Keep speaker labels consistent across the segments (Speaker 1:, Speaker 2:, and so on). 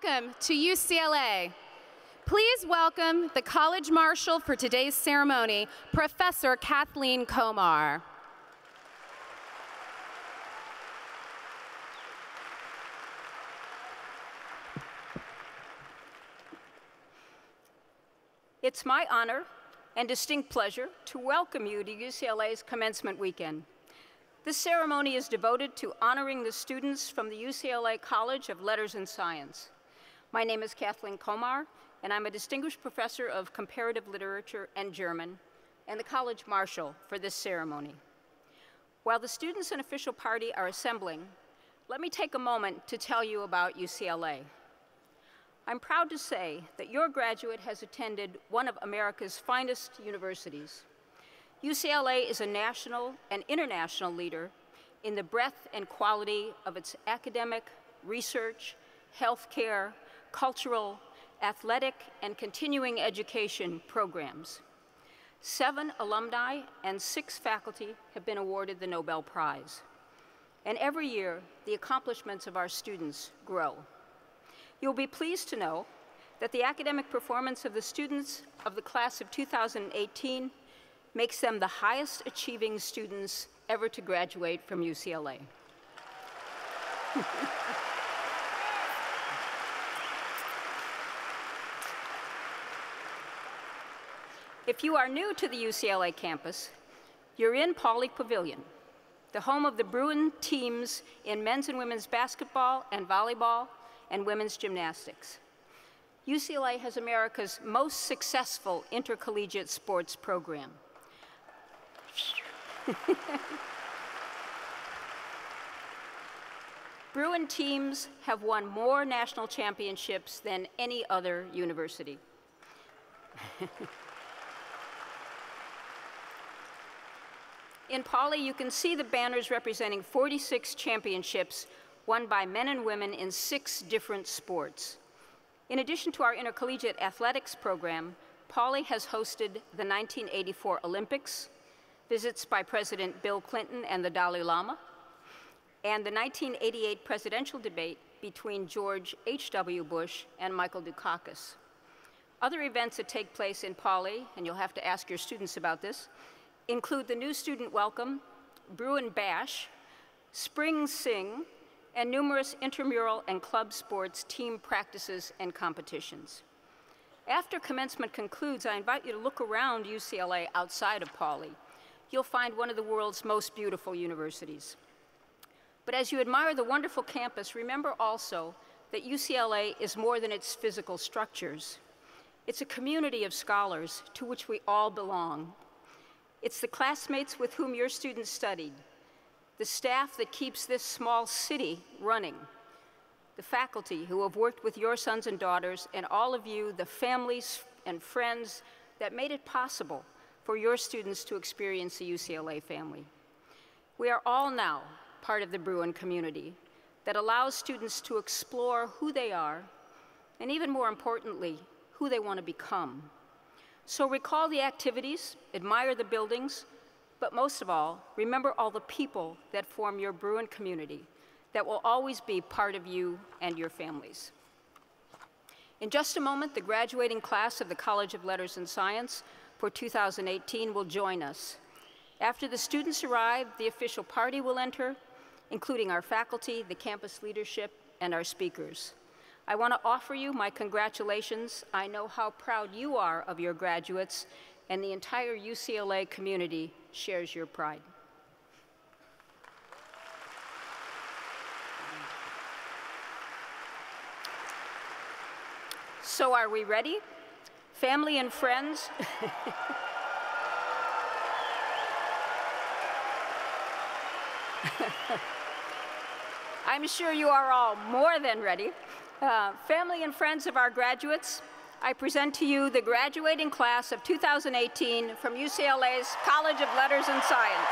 Speaker 1: Welcome to UCLA. Please welcome the College Marshal for today's ceremony, Professor Kathleen Komar.
Speaker 2: It's my honor and distinct pleasure to welcome you to UCLA's Commencement Weekend. This ceremony is devoted to honoring the students from the UCLA College of Letters and Science. My name is Kathleen Komar, and I'm a distinguished professor of comparative literature and German, and the College Marshal for this ceremony. While the students and official party are assembling, let me take a moment to tell you about UCLA. I'm proud to say that your graduate has attended one of America's finest universities. UCLA is a national and international leader in the breadth and quality of its academic, research, healthcare, cultural, athletic, and continuing education programs. 7 alumni and 6 faculty have been awarded the Nobel Prize. And every year, the accomplishments of our students grow. You'll be pleased to know that the academic performance of the students of the class of 2018 makes them the highest achieving students ever to graduate from UCLA. If you are new to the UCLA campus, you're in Pauley Pavilion, the home of the Bruin teams in men's and women's basketball and volleyball and women's gymnastics. UCLA has America's most successful intercollegiate sports program. Bruin teams have won more national championships than any other university. In Pauley, you can see the banners representing 46 championships won by men and women in 6 different sports. In addition to our intercollegiate athletics program, Pauley has hosted the 1984 Olympics, visits by President Bill Clinton and the Dalai Lama, and the 1988 presidential debate between George H.W. Bush and Michael Dukakis. Other events that take place in Pauley, and you'll have to ask your students about this, include the new student welcome, Bruin Bash, Spring Sing, and numerous intramural and club sports team practices and competitions. After commencement concludes, I invite you to look around UCLA outside of Pauley. You'll find one of the world's most beautiful universities. But as you admire the wonderful campus, remember also that UCLA is more than its physical structures. It's a community of scholars to which we all belong. It's the classmates with whom your students studied, the staff that keeps this small city running, the faculty who have worked with your sons and daughters, and all of you, the families and friends that made it possible for your students to experience the UCLA family. We are all now part of the Bruin community that allows students to explore who they are, and even more importantly, who they want to become. So recall the activities, admire the buildings, but most of all, remember all the people that form your Bruin community that will always be part of you and your families. In just a moment, the graduating class of the College of Letters and Science for 2018 will join us. After the students arrive, the official party will enter, including our faculty, the campus leadership, and our speakers. I want to offer you my congratulations. I know how proud you are of your graduates, and the entire UCLA community shares your pride. So are we ready? Family and friends? I'm sure you are all more than ready. Family and friends of our graduates, I present to you the graduating class of 2018 from UCLA's College of Letters and Science.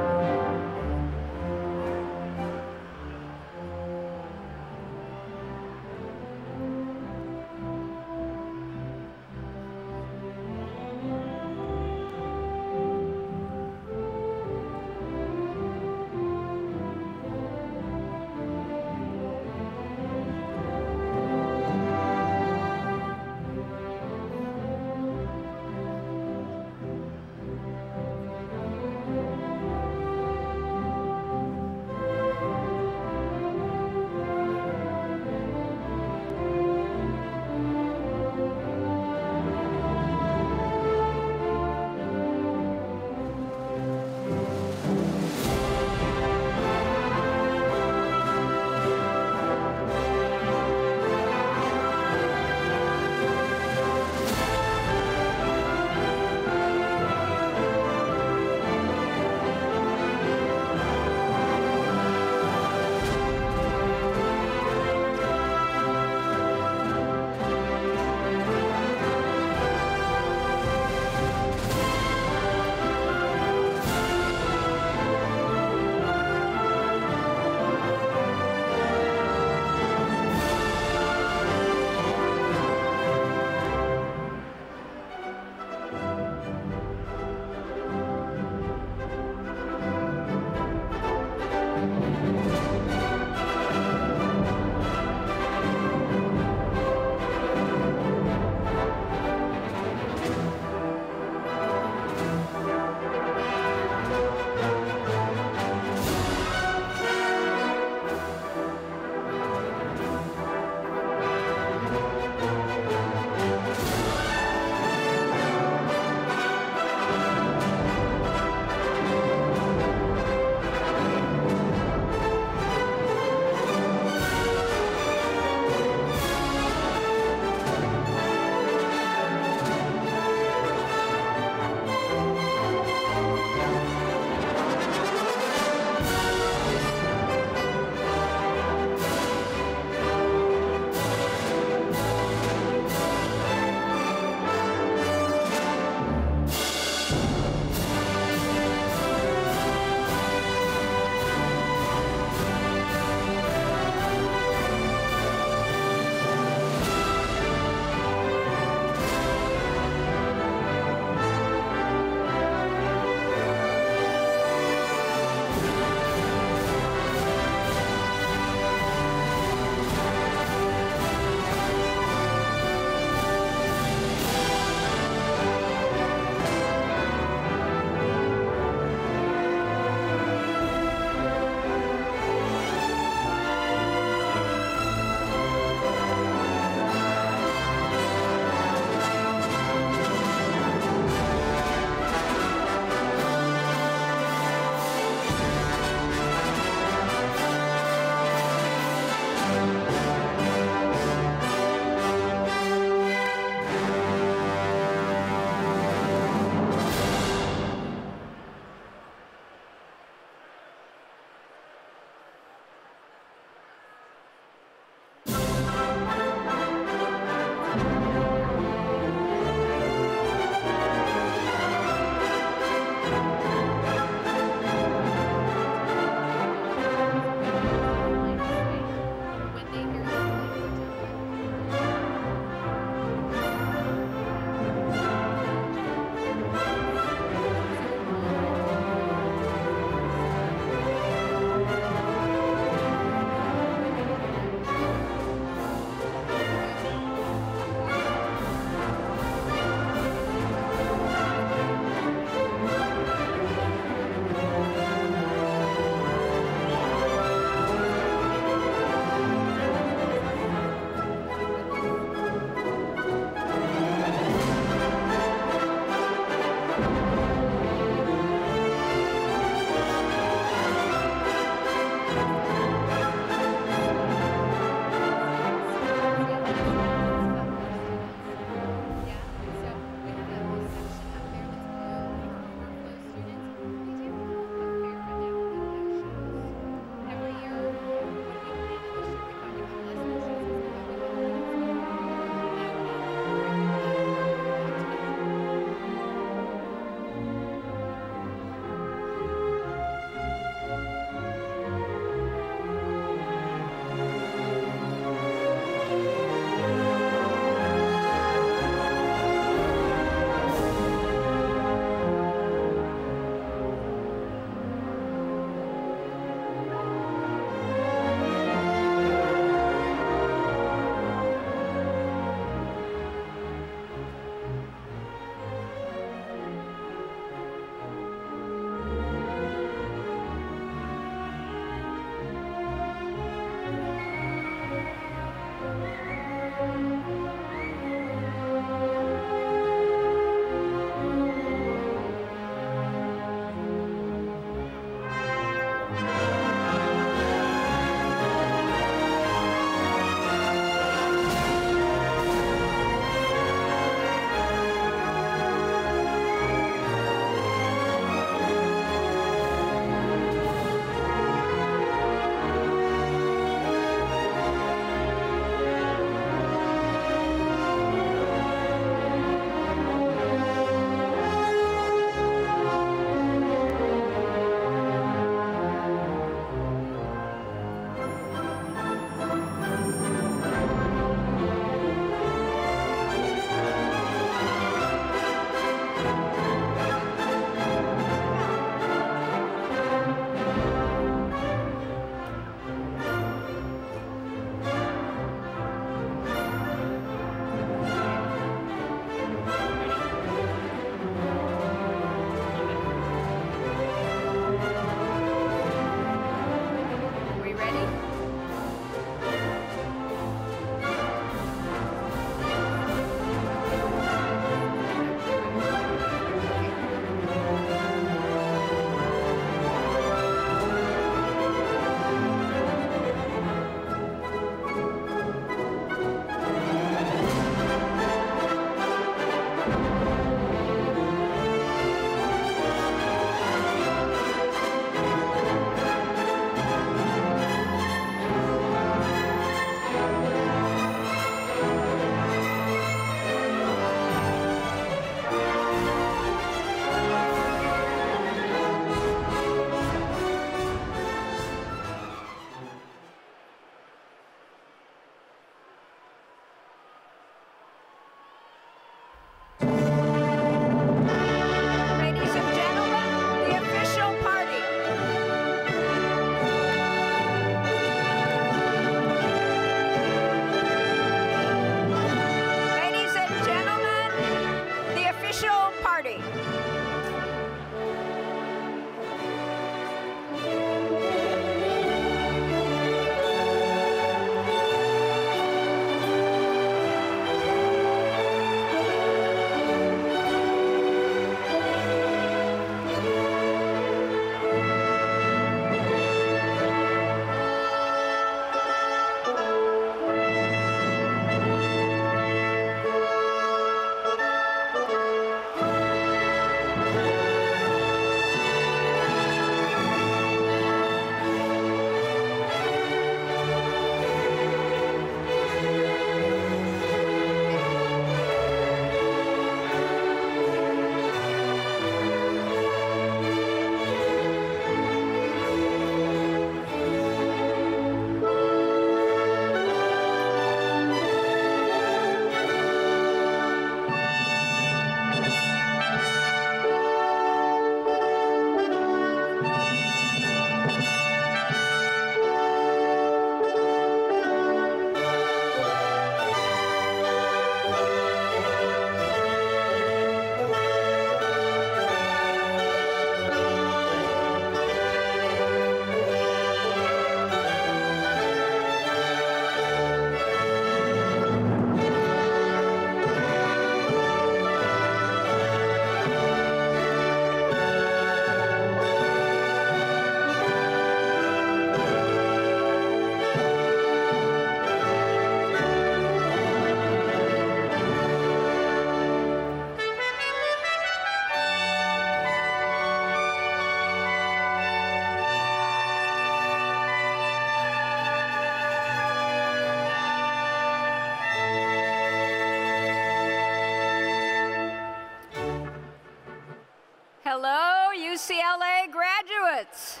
Speaker 2: UCLA graduates.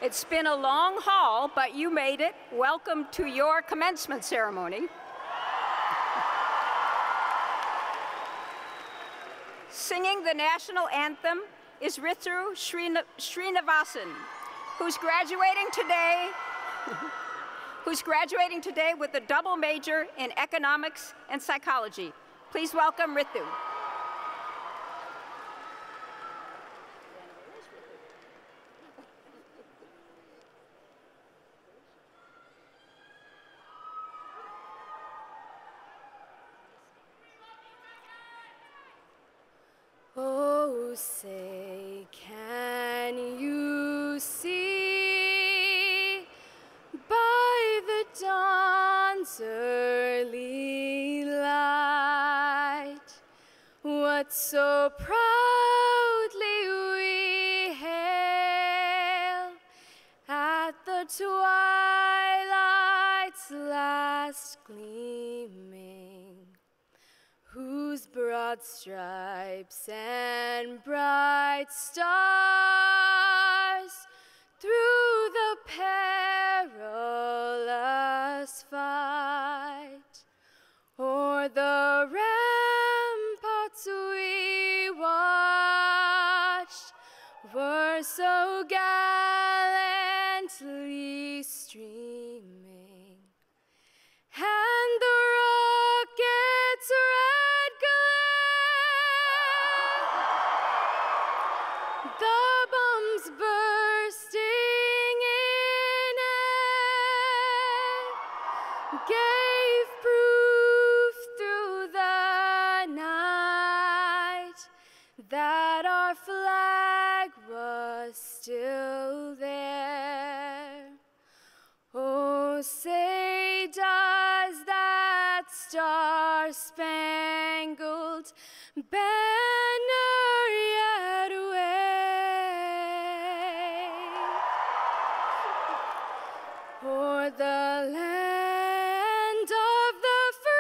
Speaker 2: It's been a long haul, but you made it. Welcome to your commencement ceremony. Singing the national anthem is Ritu Srinivasan, who's graduating today with a double major in economics and psychology. Please welcome Ritu.
Speaker 1: Oh, say, can you see by the dawn's early light what so proudly we hail at the twilight's last gleaming, whose broad stripes and bright stars through the perilous fight o'er the ramparts we watched were so gallantly streaming, and the rocket's red glare, the bombs bursting in air, gave proof through the night that our flag was still there. Oh, say does that star-spangled banner yet wave o'er the land of the free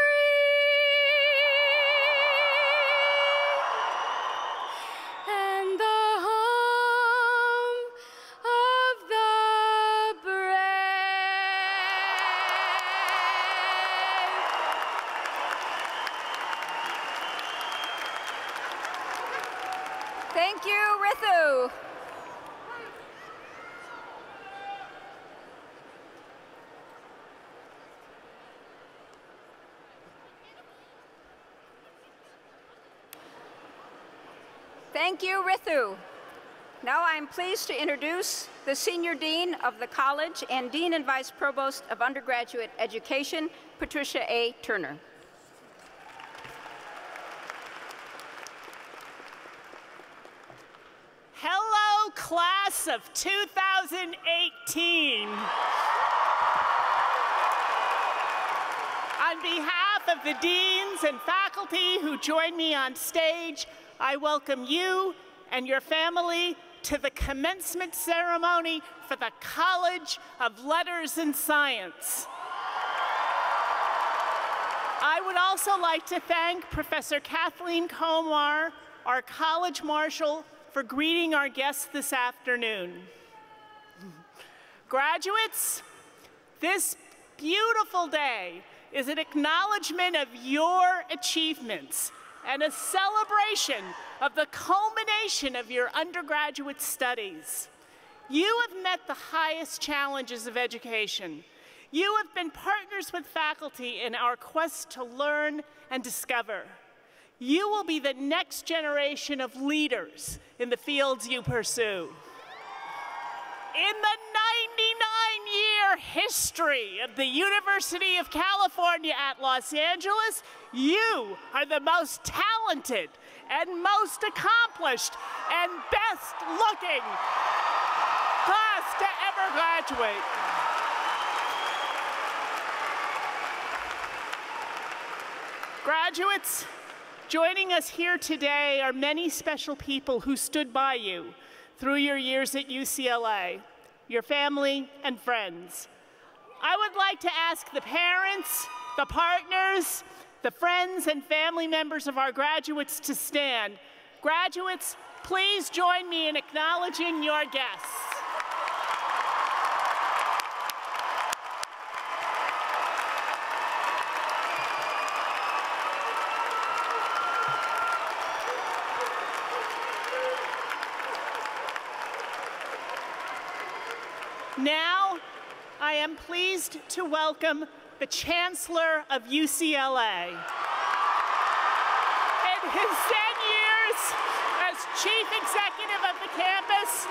Speaker 1: and the home of the brave?
Speaker 2: Thank you, Ritu. Thank you, Ritu. Now I'm pleased to introduce the Senior Dean of the College and Dean and Vice Provost of Undergraduate Education, Patricia A. Turner.
Speaker 3: Hello, class of 2018. On behalf of the deans and faculty who join me on stage, I welcome you and your family to the commencement ceremony for the College of Letters and Science. I would also like to thank Professor Kathleen Komar, our College Marshal, for greeting our guests this afternoon. Graduates, this beautiful day is an acknowledgement of your achievements and a celebration of the culmination of your undergraduate studies. You have met the highest challenges of education. You have been partners with faculty in our quest to learn and discover. You will be the next generation of leaders in the fields you pursue. In the 99-year history of the University of California at Los Angeles, you are the most talented and most accomplished and best looking class to ever graduate. Graduates, joining us here today are many special people who stood by you through your years at UCLA, your family and friends. I would like to ask the parents, the partners, the friends and family members of our graduates to stand. Graduates, please join me in acknowledging your guests. Now, I am pleased to welcome the Chancellor of UCLA. In his 10 years as Chief Executive of the campus,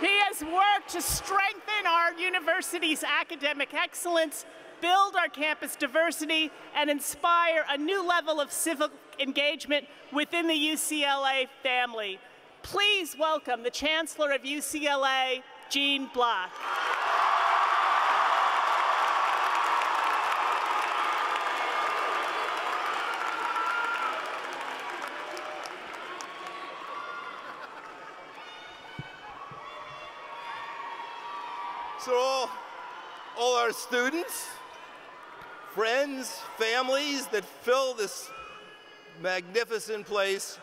Speaker 3: he has worked to strengthen our university's academic excellence, build our campus diversity, and inspire a new level of civic engagement within the UCLA family. Please welcome the Chancellor of UCLA, Jean Block.
Speaker 4: So all our students, friends, families that fill this magnificent place,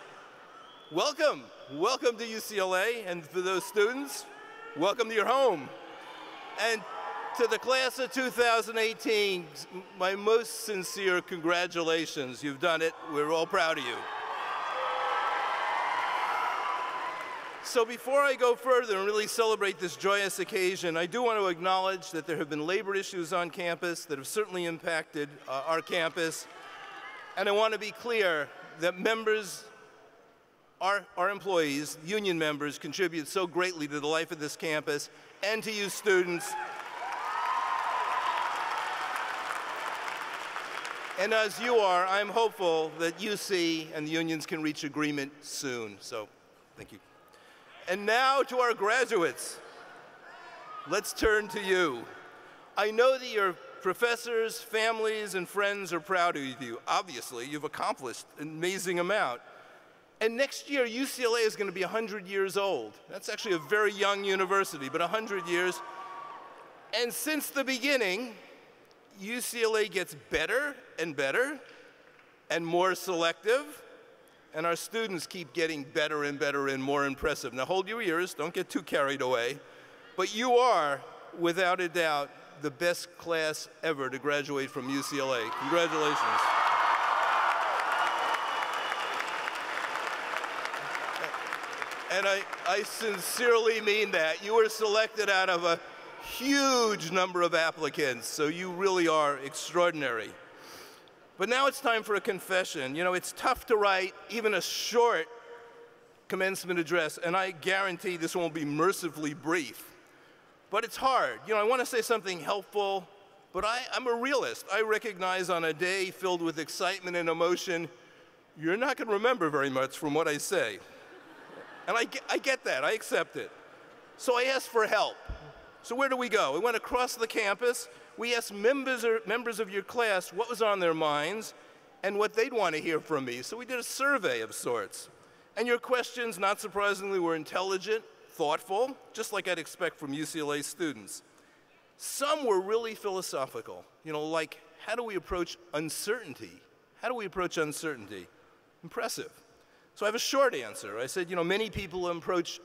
Speaker 4: welcome. Welcome to UCLA, and for those students, welcome to your home. And to the class of 2018, my most sincere congratulations. You've done it. We're all proud of you. So before I go further and really celebrate this joyous occasion, I do want to acknowledge that there have been labor issues on campus that have certainly impacted our campus. And I want to be clear that members, our employees, union members, contribute so greatly to the life of this campus and to you students. And as you are, I'm hopeful that UC and the unions can reach agreement soon. So thank you. And now to our graduates. Let's turn to you. I know that your professors, families, and friends are proud of you. Obviously, you've accomplished an amazing amount. And next year, UCLA is going to be 100 years old. That's actually a very young university, but 100 years. And since the beginning, UCLA gets better and more selective. And our students keep getting better and better and more impressive. Now hold your ears, don't get too carried away. But you are, without a doubt, the best class ever to graduate from UCLA. Congratulations. And I sincerely mean that. You were selected out of a huge number of applicants, so you really are extraordinary. But now it's time for a confession. You know, it's tough to write even a short commencement address, and I guarantee this won't be mercifully brief. But it's hard. You know, I want to say something helpful, but I'm a realist. I recognize on a day filled with excitement and emotion, you're not going to remember very much from what I say. And I get that. I accept it. So I asked for help. So where do we go? We went across the campus. We asked members of your class what was on their minds and what they'd want to hear from me. So we did a survey of sorts. And your questions, not surprisingly, were intelligent, thoughtful, just like I'd expect from UCLA students. Some were really philosophical, you know, like, how do we approach uncertainty? How do we approach uncertainty? Impressive. So I have a short answer. I said, you know, many people approach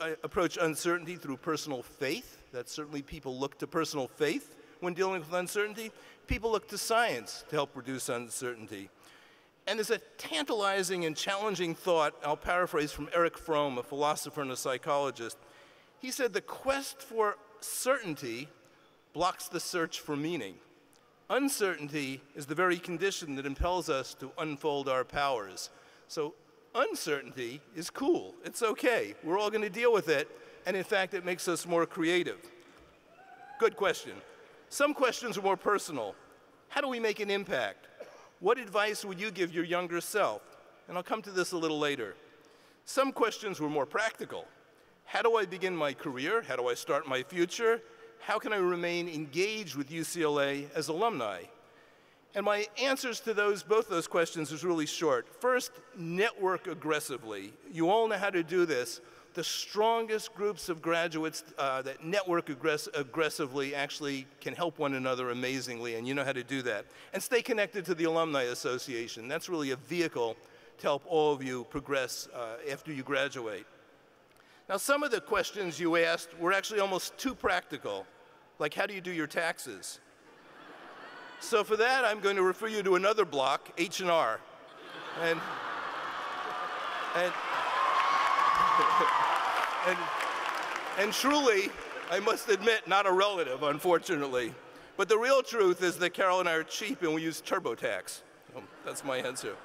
Speaker 4: uncertainty through personal faith. That certainly people look to personal faith when dealing with uncertainty. People look to science to help reduce uncertainty. And there's a tantalizing and challenging thought, I'll paraphrase from Erich Fromm, a philosopher and a psychologist. He said, the quest for certainty blocks the search for meaning. Uncertainty is the very condition that impels us to unfold our powers. So uncertainty is cool. It's okay. We're all going to deal with it. And in fact, it makes us more creative. Good question. Some questions are more personal. How do we make an impact? What advice would you give your younger self? And I'll come to this a little later. Some questions were more practical. How do I begin my career? How do I start my future? How can I remain engaged with UCLA as alumni? And my answers to both those questions is really short. First, network aggressively. You all know how to do this, the strongest groups of graduates that network aggressively actually can help one another amazingly, and you know how to do that. And stay connected to the Alumni Association. That's really a vehicle to help all of you progress after you graduate. Now, some of the questions you asked were actually almost too practical, like how do you do your taxes? So for that, I'm going to refer you to another block, H&R. And truly, I must admit, not a relative, unfortunately. But the real truth is that Carol and I are cheap and we use TurboTax. That's my answer.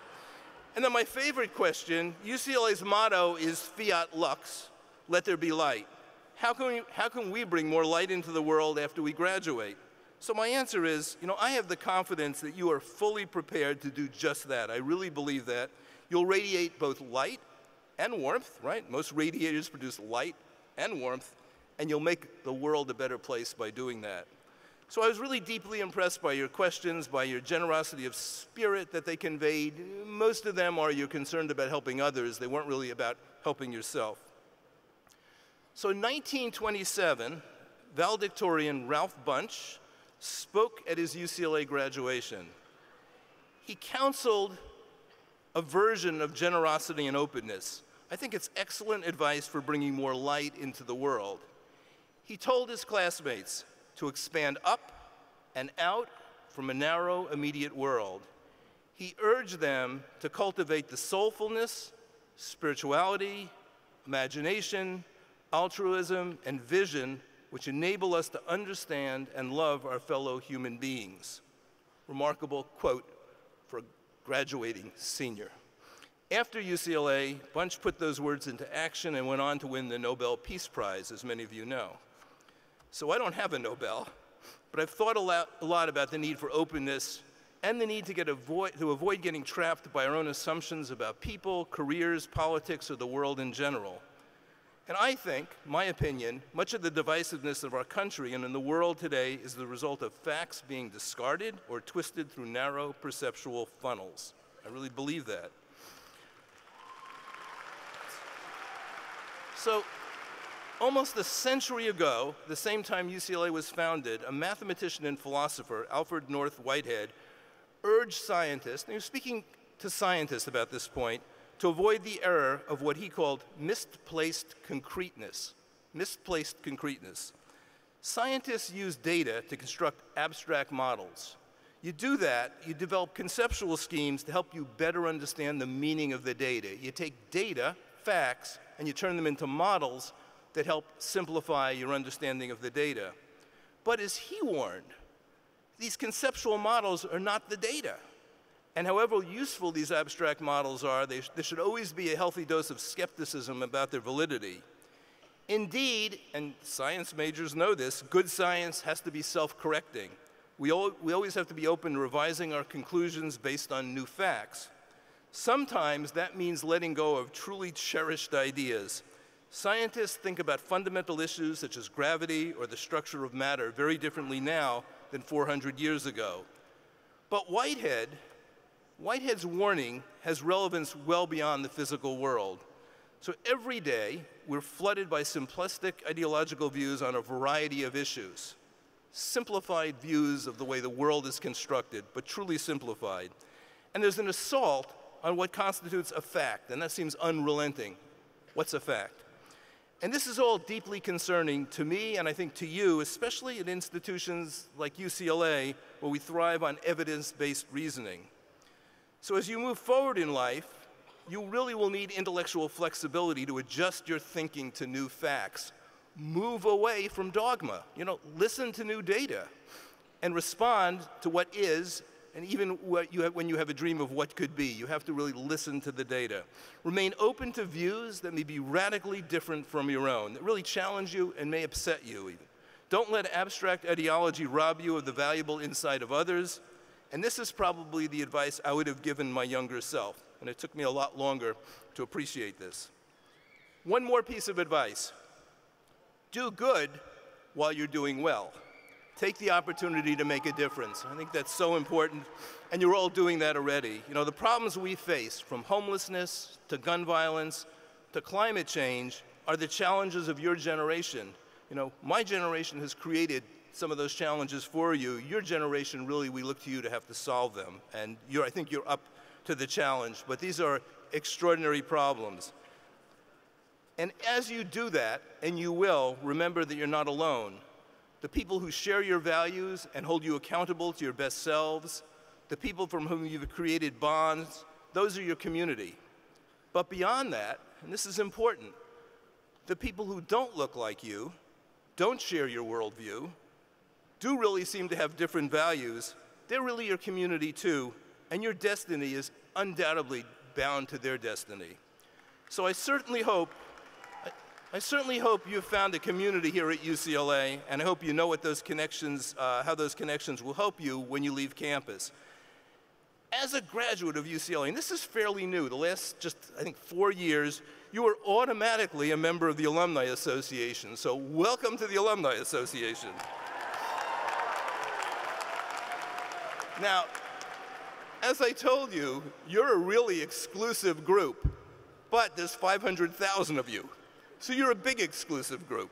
Speaker 4: And then my favorite question, UCLA's motto is Fiat Lux, let there be light. How can we bring more light into the world after we graduate? So my answer is, I have the confidence that you are fully prepared to do just that. I really believe that. You'll radiate both light and warmth, right? Most radiators produce light and warmth, and you'll make the world a better place by doing that. So I was really deeply impressed by your questions, by your generosity of spirit that they conveyed. Most of them are you're concerned about helping others. They weren't really about helping yourself. So in 1927, valedictorian Ralph Bunche spoke at his UCLA graduation. He counseled a version of generosity and openness. I think it's excellent advice for bringing more light into the world. He told his classmates to expand up and out from a narrow, immediate world. He urged them to cultivate the soulfulness, spirituality, imagination, altruism, and vision which enable us to understand and love our fellow human beings. Remarkable quote for a graduating senior. After UCLA, Bunche put those words into action and went on to win the Nobel Peace Prize, as many of you know. So I don't have a Nobel, but I've thought a lot about the need for openness and the need to avoid getting trapped by our own assumptions about people, careers, politics, or the world in general. And I think, my opinion, much of the divisiveness of our country and in the world today is the result of facts being discarded or twisted through narrow perceptual funnels. I really believe that. So, almost a century ago, the same time UCLA was founded, a mathematician and philosopher, Alfred North Whitehead, urged scientists, and he was speaking to scientists about this point, to avoid the error of what he called misplaced concreteness. Misplaced concreteness. Scientists use data to construct abstract models. You do that, you develop conceptual schemes to help you better understand the meaning of the data. You take data, facts, and you turn them into models that help simplify your understanding of the data. But as he warned, these conceptual models are not the data. And however useful these abstract models are, there should always be a healthy dose of skepticism about their validity. Indeed, and science majors know this, good science has to be self-correcting. We always have to be open to revising our conclusions based on new facts. Sometimes that means letting go of truly cherished ideas. Scientists think about fundamental issues such as gravity or the structure of matter very differently now than 400 years ago. But Whitehead's warning has relevance well beyond the physical world. So every day, we're flooded by simplistic ideological views on a variety of issues. Simplified views of the way the world is constructed, but truly simplified. And there's an assault on what constitutes a fact, and that seems unrelenting. What's a fact? And this is all deeply concerning to me, and I think to you, especially in institutions like UCLA, where we thrive on evidence-based reasoning. So as you move forward in life, you really will need intellectual flexibility to adjust your thinking to new facts. Move away from dogma. Listen to new data and respond to what is, and even when you have a dream of what could be. You have to really listen to the data. Remain open to views that may be radically different from your own, that really challenge you and may upset you even. Don't let abstract ideology rob you of the valuable insight of others. And this is probably the advice I would have given my younger self, and it took me a lot longer to appreciate this. One more piece of advice. Do good while you're doing well. Take the opportunity to make a difference. I think that's so important, and you're all doing that already. The problems we face, from homelessness to gun violence to climate change, are the challenges of your generation. You know, my generation has created some of those challenges for you. Your generation, really, we look to you to have to solve them. And I think you're up to the challenge. But these are extraordinary problems. And as you do that, and you will, remember that you're not alone. The people who share your values and hold you accountable to your best selves, the people from whom you've created bonds, those are your community. But beyond that, and this is important, the people who don't look like you, don't share your worldview, do really seem to have different values, they're really your community too, and your destiny is undoubtedly bound to their destiny. So I certainly hope you've found a community here at UCLA, and I hope you know what those connections, how those connections will help you when you leave campus. As a graduate of UCLA, and this is fairly new, the last just, I think, 4 years, you are automatically a member of the Alumni Association. So welcome to the Alumni Association. Now, as I told you, you're a really exclusive group, but there's 500,000 of you. So you're a big exclusive group.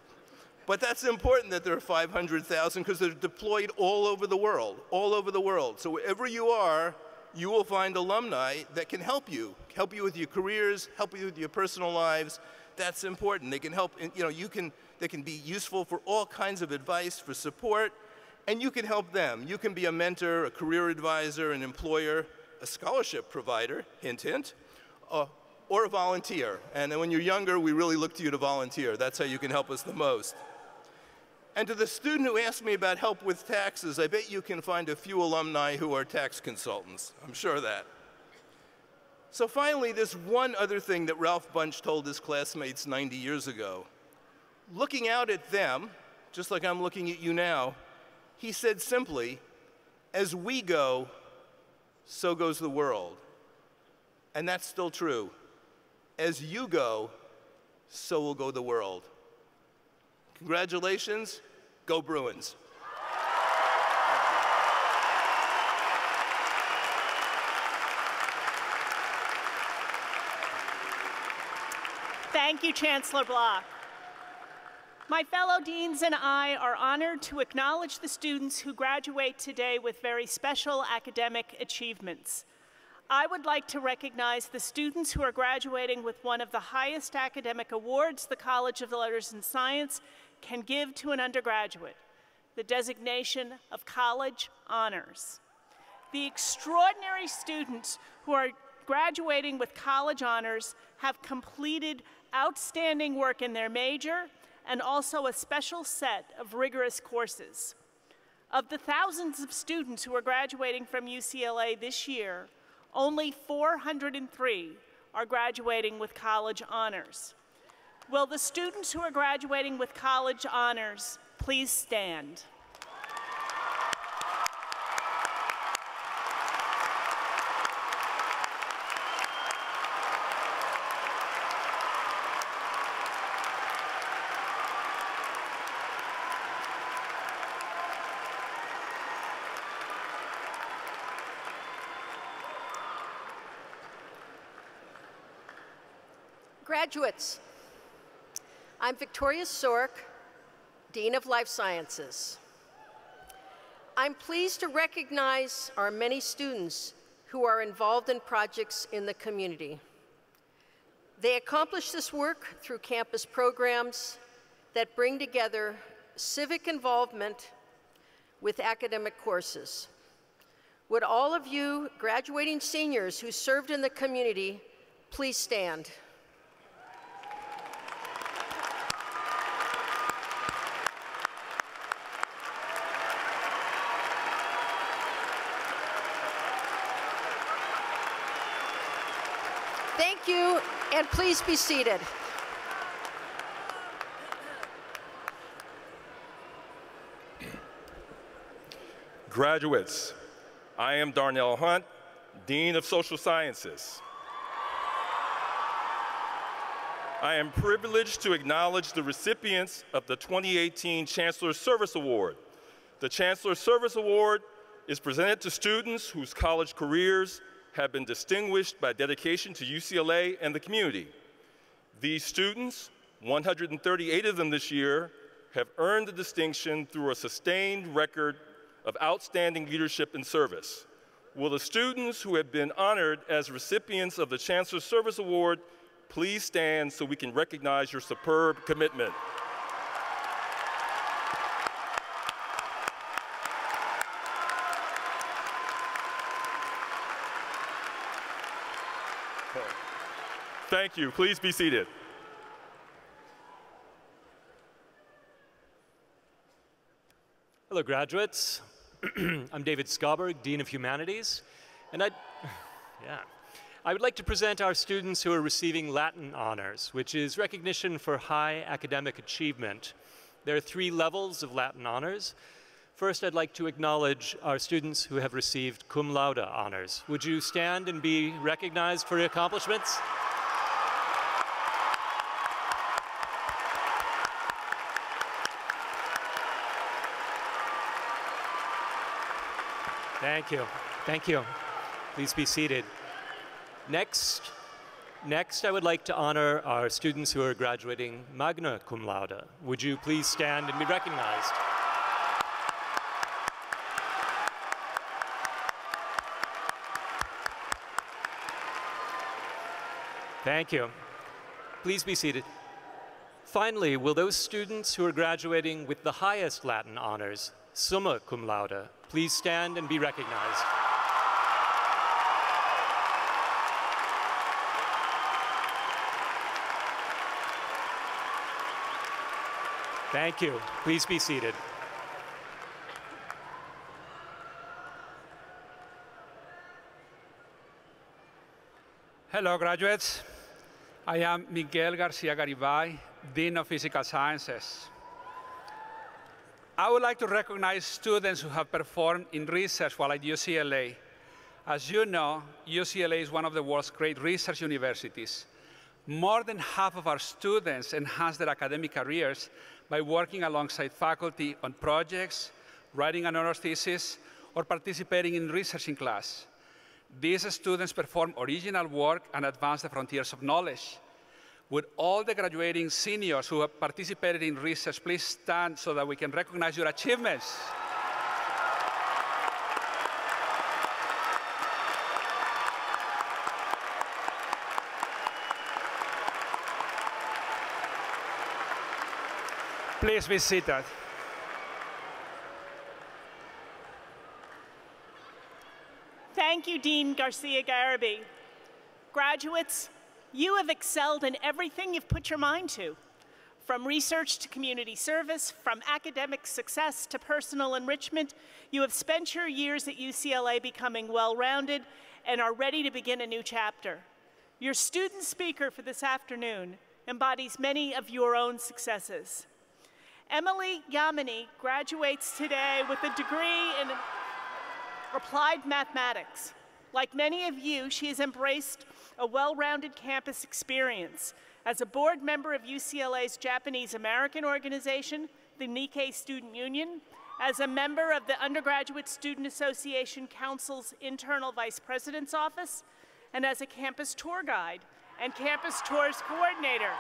Speaker 4: But that's important that there are 500,000 because they're deployed all over the world, all over the world. So wherever you are, you will find alumni that can help you with your careers, help you with your personal lives. That's important. They can help, you know, they can be useful for all kinds of advice, for support, and you can help them. You can be a mentor, a career advisor, an employer, a scholarship provider, hint, hint, or a volunteer. And then when you're younger, we really look to you to volunteer. That's how you can help us the most. And to the student who asked me about help with taxes, I bet you can find a few alumni who are tax consultants. I'm sure of that. So finally, there's one other thing that Ralph Bunche told his classmates 90 years ago. Looking out at them, just like I'm looking at you now, he said simply, as we go, so goes the world. And that's still true. As you go, so will go the world. Congratulations, go Bruins.
Speaker 3: Thank you, Chancellor Block. My fellow deans and I are honored to acknowledge the students who graduate today with very special academic achievements. I would like to recognize the students who are graduating with one of the highest academic awards the College of the Letters and Science can give to an undergraduate, the designation of College Honors. The extraordinary students who are graduating with College Honors have completed outstanding work in their major and also a special set of rigorous courses. Of the thousands of students who are graduating from UCLA this year, only 403 are graduating with College Honors. Will the students who are graduating with College Honors please stand?
Speaker 5: Graduates, I'm Victoria Sork, Dean of Life Sciences. I'm pleased to recognize our many students who are involved in projects in the community. They accomplish this work through campus programs that bring together civic involvement with academic courses. Would all of you graduating seniors who served in the community please stand? Thank you, and please be seated.
Speaker 6: Graduates, I am Darnell Hunt, Dean of Social Sciences. I am privileged to acknowledge the recipients of the 2018 Chancellor Service Award. The Chancellor Service Award is presented to students whose college careers have been distinguished by dedication to UCLA and the community. These students, 138 of them this year have earned the distinction through a sustained record of outstanding leadership and service. Will the students who have been honored as recipients of the Chancellor's Service Award please stand so we can recognize your superb commitment? Thank you. Please be seated.
Speaker 7: Hello, graduates. I'm David Skauberg, Dean of Humanities, and I would like to present our students who are receiving Latin honors, which is recognition for high academic achievement. There are 3 levels of Latin honors. First, I'd like to acknowledge our students who have received cum laude honors. Would you stand and be recognized for your accomplishments? Thank you. Thank you. Please be seated. Next, I would like to honor our students who are graduating magna cum laude. Would you please stand and be recognized? Thank you. Please be seated. Finally, will those students who are graduating with the highest Latin honors, summa cum laude, please stand and be recognized? Thank you. Please be seated.
Speaker 8: Hello, graduates. I am Miguel Garcia Garibay, Dean of Physical Sciences. I would like to recognize students who have performed in research while at UCLA. As you know, UCLA is one of the world's great research universities. More than half of our students enhance their academic careers by working alongside faculty on projects, writing an honors thesis, or participating in research in class. These students perform original work and advance the frontiers of knowledge. Would all the graduating seniors who have participated in research please stand so that we can recognize your achievements? Please be seated.
Speaker 3: Thank you, Dean Garcia Gariby. Graduates, you have excelled in everything you've put your mind to. From research to community service, from academic success to personal enrichment, you have spent your years at UCLA becoming well-rounded and are ready to begin a new chapter. Your student speaker for this afternoon embodies many of your own successes. Emily Yamini graduates today with a degree in applied mathematics. Like many of you, she has embraced a well-rounded campus experience as a board member of UCLA's Japanese American organization, the Nikkei Student Union, as a member of the Undergraduate Student Association Council's Internal Vice President's Office, and as a campus tour guide and campus tours coordinator.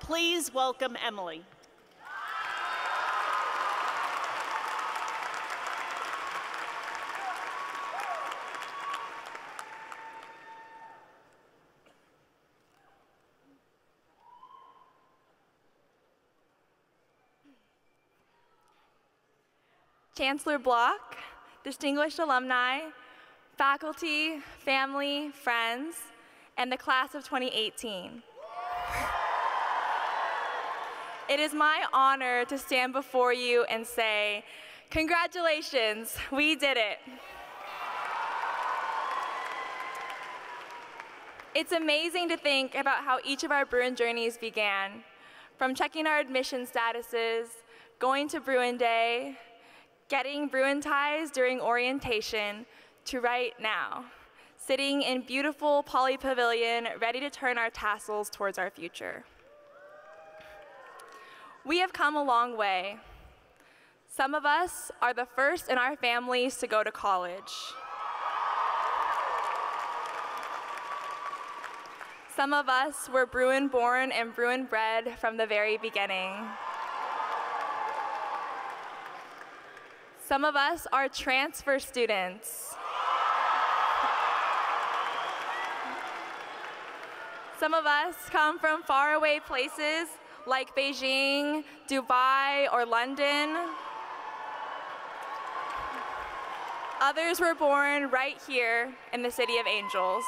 Speaker 3: Please welcome Emily.
Speaker 9: Chancellor Block, distinguished alumni, faculty, family, friends, and the class of 2018. It is my honor to stand before you and say, congratulations, we did it. It's amazing to think about how each of our Bruin journeys began, from checking our admission statuses, going to Bruin Day, getting Bruin ties during orientation, to right now, sitting in beautiful Poly Pavilion, ready to turn our tassels towards our future. We have come a long way. Some of us are the first in our families to go to college. Some of us were Bruin born and Bruin bred from the very beginning. Some of us are transfer students. Some of us come from faraway places like Beijing, Dubai, or London. Others were born right here in the City of Angels.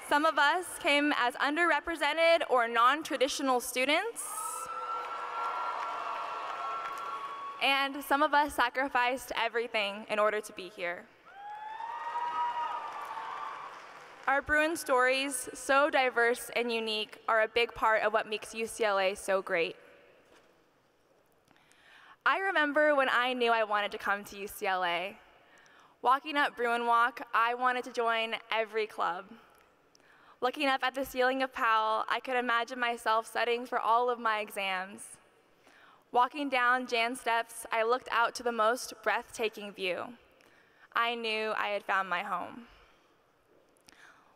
Speaker 9: Some of us came as underrepresented or non-traditional students. And some of us sacrificed everything in order to be here. Our Bruin stories, so diverse and unique, are a big part of what makes UCLA so great. I remember when I knew I wanted to come to UCLA. Walking up Bruin Walk, I wanted to join every club. Looking up at the ceiling of Powell, I could imagine myself studying for all of my exams. Walking down Jan steps, I looked out to the most breathtaking view. I knew I had found my home.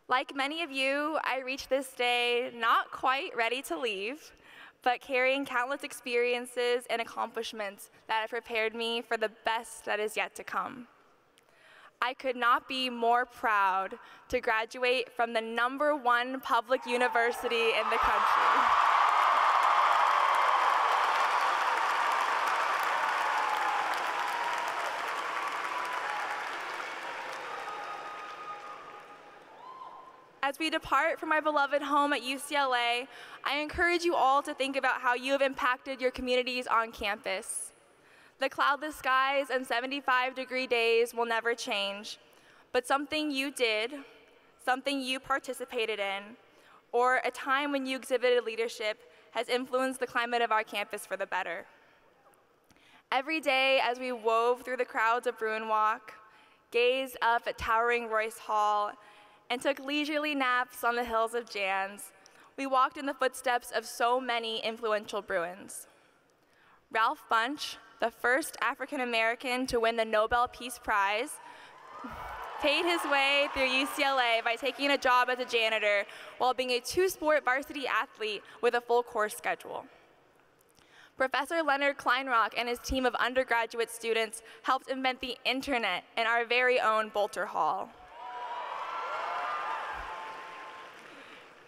Speaker 9: Like many of you, I reached this day not quite ready to leave, but carrying countless experiences and accomplishments that have prepared me for the best that is yet to come. I could not be more proud to graduate from the #1 public university in the country. As we depart from my beloved home at UCLA, I encourage you all to think about how you have impacted your communities on campus. The cloudless skies and 75-degree days will never change, but something you did, something you participated in, or a time when you exhibited leadership has influenced the climate of our campus for the better. Every day as we wove through the crowds of Bruin Walk, gazed up at towering Royce Hall, and took leisurely naps on the hills of Jans, we walked in the footsteps of so many influential Bruins. Ralph Bunche, the first African American to win the Nobel Peace Prize, paid his way through UCLA by taking a job as a janitor while being a two-sport varsity athlete with a full course schedule. Professor Leonard Kleinrock and his team of undergraduate students helped invent the internet in our very own Bolter Hall.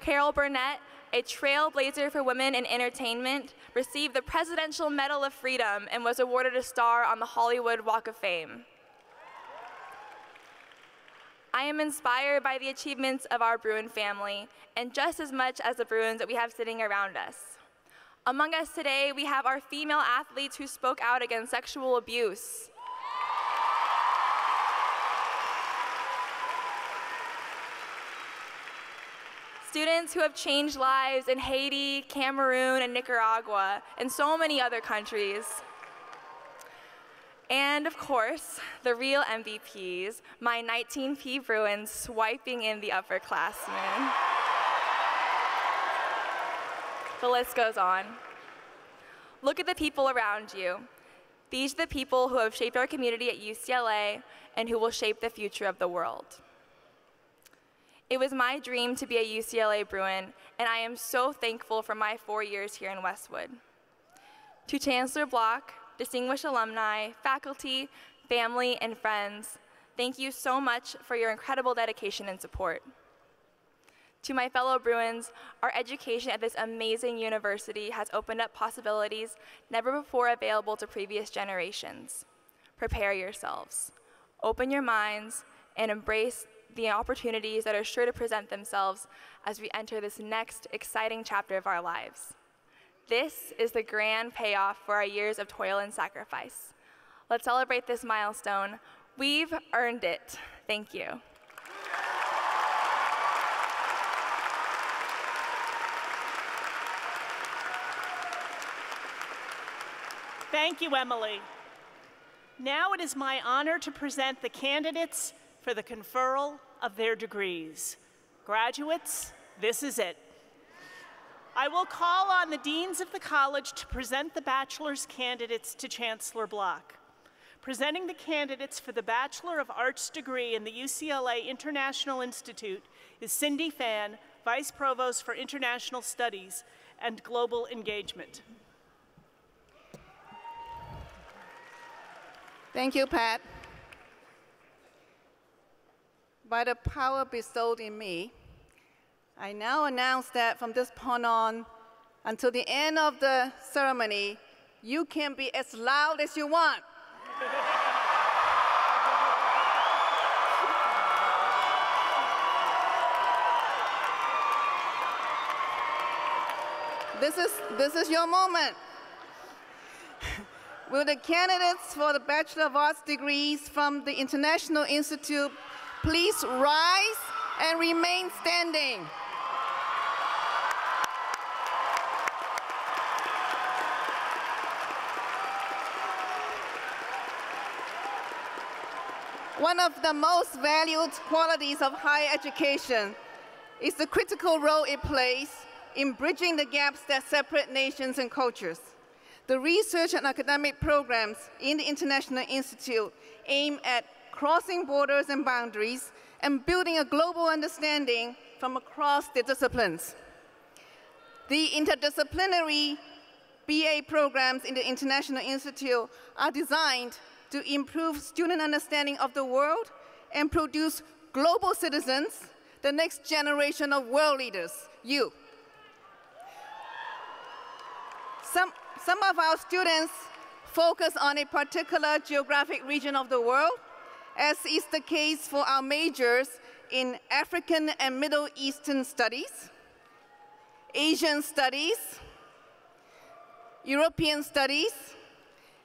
Speaker 9: Carol Burnett, a trailblazer for women in entertainment, received the Presidential Medal of Freedom and was awarded a star on the Hollywood Walk of Fame. I am inspired by the achievements of our Bruin family, and just as much as the Bruins that we have sitting around us. Among us today, we have our female athletes who spoke out against sexual abuse. Students who have changed lives in Haiti, Cameroon, and Nicaragua, and so many other countries. And of course, the real MVPs, my 19P Bruins swiping in the upperclassmen. The list goes on. Look at the people around you. These are the people who have shaped our community at UCLA and who will shape the future of the world. It was my dream to be a UCLA Bruin, and I am so thankful for my 4 years here in Westwood. To Chancellor Block, distinguished alumni, faculty, family, and friends, thank you so much for your incredible dedication and support. To my fellow Bruins, our education at this amazing university has opened up possibilities never before available to previous generations. Prepare yourselves, open your minds, and embrace the opportunities that are sure to present themselves as we enter this next exciting chapter of our lives. This is the grand payoff for our years of toil and sacrifice. Let's celebrate this milestone. We've earned it. Thank you.
Speaker 3: Thank you, Emily. Now it is my honor to present the candidates for the conferral of their degrees. Graduates, this is it. I will call on the deans of the college to present the bachelor's candidates to Chancellor Block. Presenting the candidates for the Bachelor of Arts degree in the UCLA International Institute is Cindy Fan, Vice Provost for International Studies and Global Engagement.
Speaker 10: Thank you, Pat. By the power bestowed in me, I now announce that from this point on, until the end of the ceremony, you can be as loud as you want. This is your moment. Will the candidates for the Bachelor of Arts degrees from the International Institute please rise and remain standing? One of the most valued qualities of higher education is the critical role it plays in bridging the gaps that separate nations and cultures. The research and academic programs in the International Institute aim at crossing borders and boundaries and building a global understanding from across the disciplines. The interdisciplinary BA programs in the International Institute are designed to improve student understanding of the world and produce global citizens, the next generation of world leaders, you. Some of our students focus on a particular geographic region of the world, as is the case for our majors in African and Middle Eastern studies, Asian studies, European studies,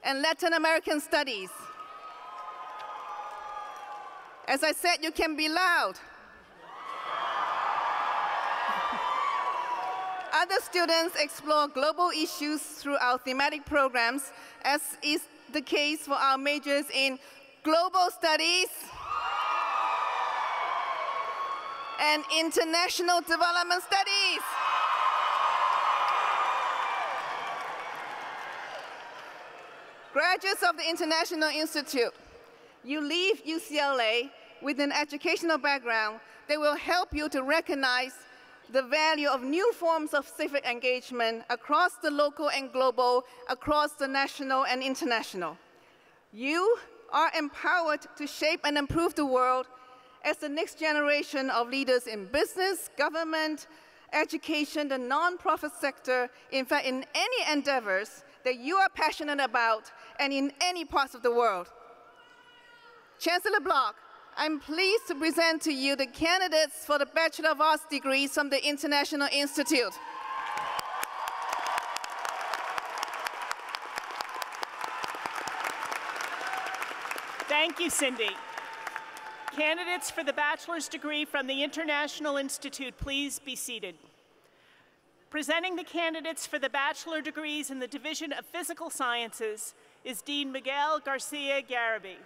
Speaker 10: and Latin American studies. As I said, you can be loud. Other students explore global issues through our thematic programs, as is the case for our majors in global studies and international development studies. Graduates of the International Institute, you leave UCLA with an educational background that will help you to recognize the value of new forms of civic engagement across the local and global, across the national and international. You are empowered to shape and improve the world as the next generation of leaders in business, government, education, the nonprofit sector, in fact, in any endeavors that you are passionate about and in any parts of the world. Chancellor Block, I'm pleased to present to you the candidates for the Bachelor of Arts degrees from the International Institute.
Speaker 3: Thank you, Cindy. Candidates for the bachelor's degree from the International Institute, please be seated. Presenting the candidates for the bachelor degrees in the Division of Physical Sciences is Dean Miguel Garcia Garabi.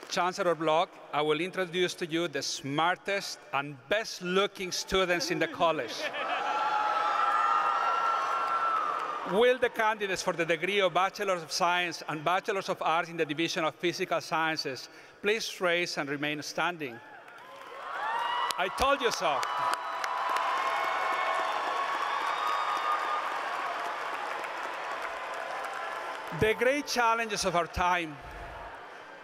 Speaker 8: Chancellor Block, I will introduce to you the smartest and best-looking students in the college. Will the candidates for the degree of Bachelor of Science and Bachelor of Arts in the Division of Physical Sciences please raise and remain standing? I told you so. The great challenges of our time,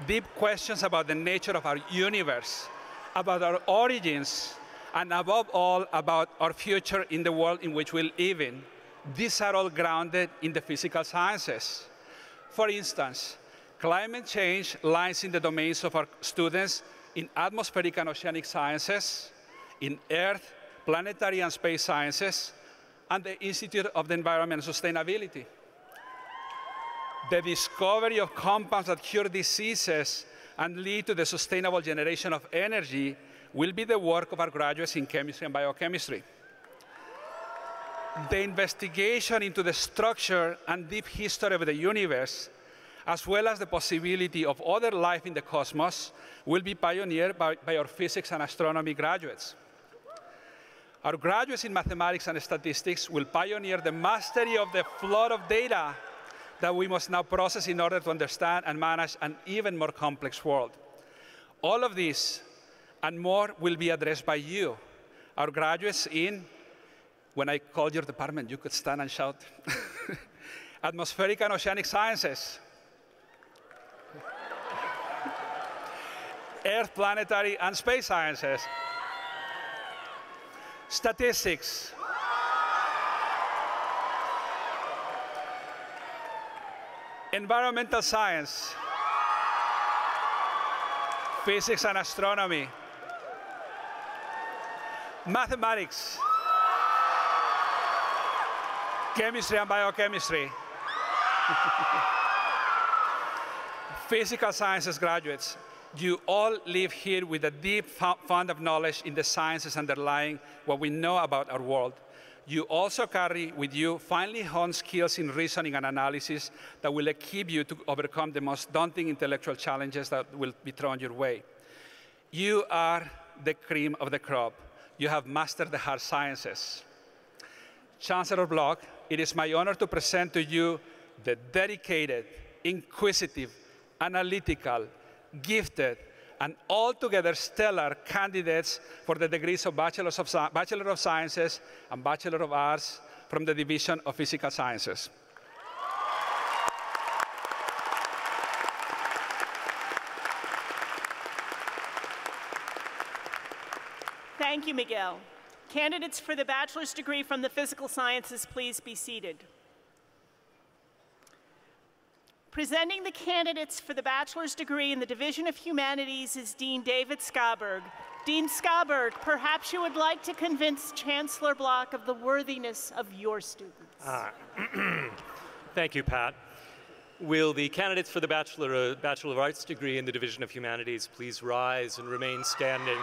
Speaker 8: deep questions about the nature of our universe, about our origins, and above all, about our future in the world in which we live in, these are all grounded in the physical sciences. For instance, climate change lies in the domains of our students in atmospheric and oceanic sciences, in Earth, planetary and space sciences, and the Institute of the Environment and Sustainability. The discovery of compounds that cure diseases and lead to the sustainable generation of energy will be the work of our graduates in chemistry and biochemistry. The investigation into the structure and deep history of the universe, as well as the possibility of other life in the cosmos, will be pioneered by our physics and astronomy graduates. Our graduates in mathematics and statistics will pioneer the mastery of the flood of data that we must now process in order to understand and manage an even more complex world. All of this and more will be addressed by you, our graduates in, when I call your department, you could stand and shout, atmospheric and oceanic sciences, earth, planetary, and space sciences, statistics, environmental science, physics and astronomy, mathematics, chemistry and biochemistry, physical sciences graduates, you all live here with a deep fund of knowledge in the sciences underlying what we know about our world. You also carry with you finely honed skills in reasoning and analysis that will equip you to overcome the most daunting intellectual challenges that will be thrown your way. You are the cream of the crop. You have mastered the hard sciences. Chancellor Bloch, it is my honor to present to you the dedicated, inquisitive, analytical, gifted, and altogether stellar candidates for the degrees of Bachelor of Sciences and Bachelor of Arts from the Division of Physical Sciences.
Speaker 3: Thank you, Miguel. Candidates for the bachelor's degree from the physical sciences, please be seated. Presenting the candidates for the bachelor's degree in the Division of Humanities is Dean David Schaberg. Dean Schaberg, perhaps you would like to convince Chancellor Bloch of the worthiness of your students.
Speaker 7: Thank you, Pat. Will the candidates for the Bachelor of Arts degree in the Division of Humanities please rise and remain standing?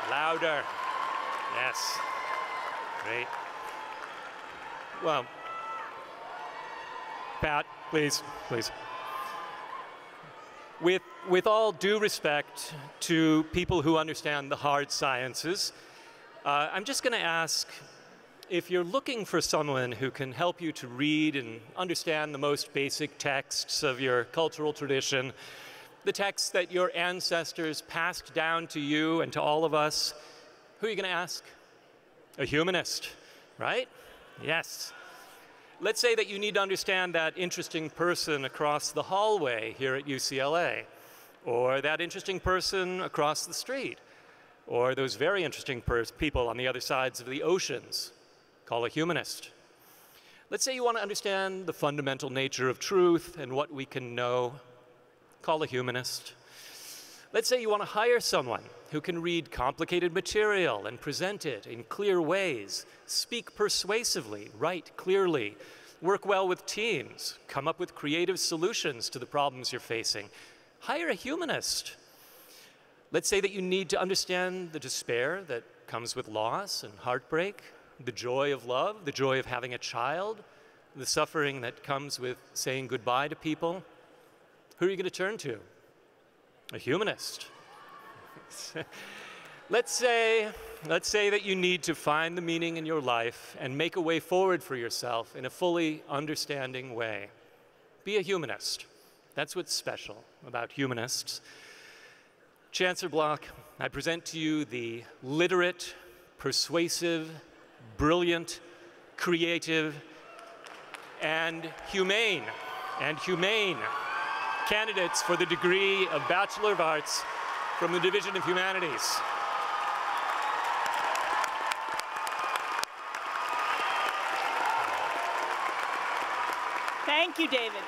Speaker 7: Louder. Yes. Great. Well, Pat, please. With all due respect to people who understand the hard sciences, I'm just going to ask if you're looking for someone who can help you to read and understand the most basic texts of your cultural tradition, the texts that your ancestors passed down to you and to all of us, who are you going to ask? A humanist, right? Yes. Let's say that you need to understand that interesting person across the hallway here at UCLA, or that interesting person across the street, or those very interesting people on the other sides of the oceans. Call a humanist. Let's say you want to understand the fundamental nature of truth and what we can know. Call a humanist. Let's say you want to hire someone who can read complicated material and present it in clear ways, speak persuasively, write clearly, work well with teams, come up with creative solutions to the problems you're facing. Hire a humanist. Let's say that you need to understand the despair that comes with loss and heartbreak, the joy of love, the joy of having a child, the suffering that comes with saying goodbye to people. Who are you going to turn to? A humanist. Let's say that you need to find the meaning in your life and make a way forward for yourself in a fully understanding way. Be a humanist. That's what's special about humanists. Chancellor Bloch, I present to you the literate, persuasive, brilliant, creative, and humane candidates for the degree of Bachelor of Arts from the Division of Humanities.
Speaker 3: Thank you, David.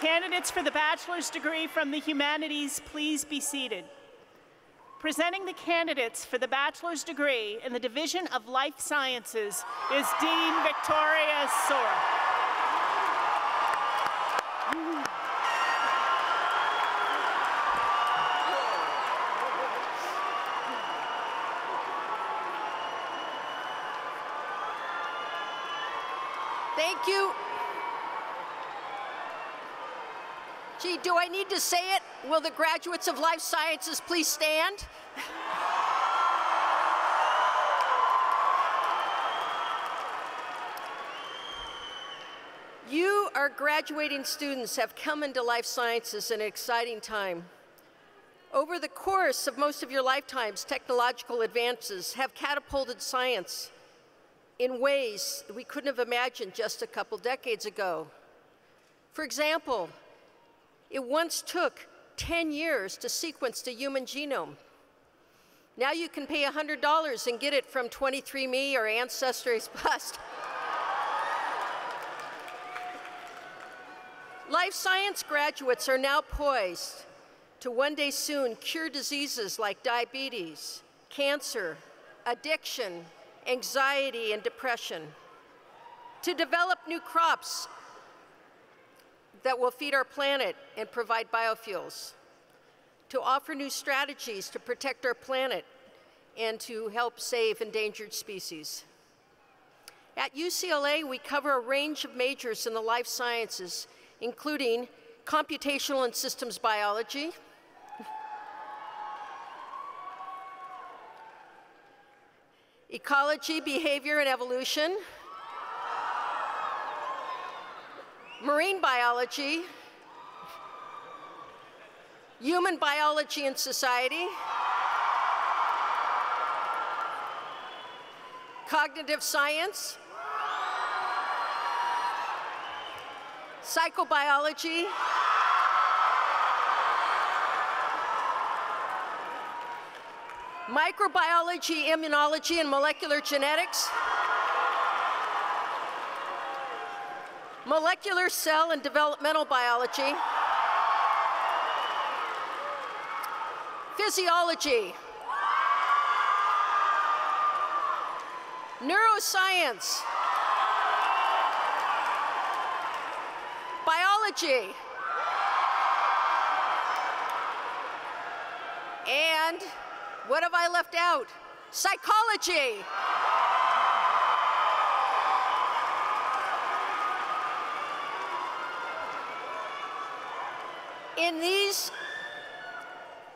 Speaker 3: Candidates for the bachelor's degree from the humanities, please be seated. Presenting the candidates for the bachelor's degree in the Division of Life Sciences is Dean Victoria Sorek.
Speaker 5: Thank you. Gee, do I need to say it? Will the graduates of life sciences please stand? You, our graduating students, have come into life sciences in an exciting time. Over the course of most of your lifetimes, technological advances have catapulted science in ways that we couldn't have imagined just a couple decades ago. For example, it once took 10 years to sequence the human genome. Now you can pay $100 and get it from 23andMe or Ancestry's Plus. Life science graduates are now poised to one day soon cure diseases like diabetes, cancer, addiction, anxiety, and depression, to develop new crops that will feed our planet and provide biofuels, to offer new strategies to protect our planet and to help save endangered species. At UCLA, we cover a range of majors in the life sciences, including computational and systems biology, ecology, behavior, and evolution, marine biology, human biology and society, cognitive science, psychobiology, microbiology, immunology, and molecular genetics, molecular cell and developmental biology, physiology, neuroscience, biology, and what have I left out? Psychology.